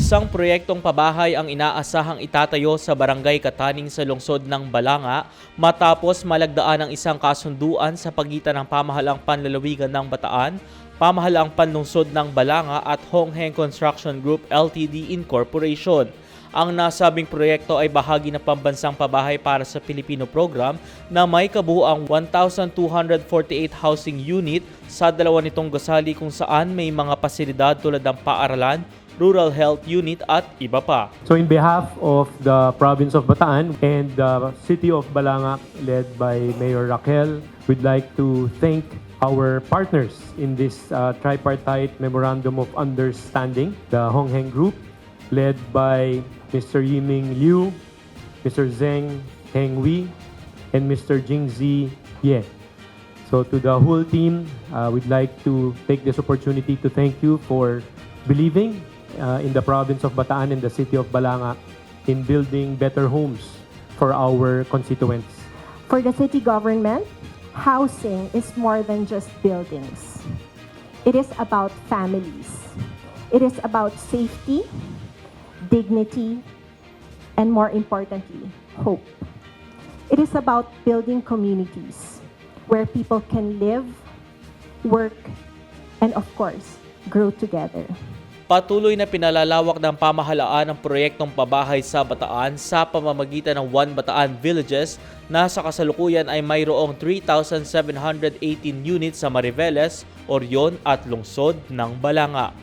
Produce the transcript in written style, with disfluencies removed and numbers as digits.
Isang proyektong pabahay ang inaasahang itatayo sa Barangay Kataning sa lungsod ng Balanga matapos malagdaan ang isang kasunduan sa pagitan ng Pamahalaang Panlalawigan ng Bataan, Pamahalaang Panlungsod ng Balanga at Hong Heng Construction Group Ltd. Incorporation. Ang nasabing proyekto ay bahagi ng pambansang pabahay para sa Pilipino program na may kabuuang 1,248 housing unit sa dalawa nitong gusali kung saan may mga pasilidad tulad ng paaralan, rural health unit at iba pa. So in behalf of the province of Bataan and the city of Balanga led by Mayor Raquel, we'd like to thank our partners in this tripartite memorandum of understanding, the Hong Heng Group led by Mr. Yiming Liu, Mr. Zeng Hengwi, and Mr. Jingzi Ye. So to the whole team, we'd like to take this opportunity to thank you for believing in the province of Bataan and the city of Balanga in building better homes for our constituents. For the city government, housing is more than just buildings. It is about families. It is about safety, dignity, and more importantly, hope. It is about building communities where people can live, work, and of course, grow together. Patuloy na pinalalawak ng pamahalaan ang proyektong pabahay sa Bataan sa pamamagitan ng One Bataan Villages na sa kasalukuyan ay mayroong 3,718 units sa Mariveles, Orion at Lungsod ng Balanga.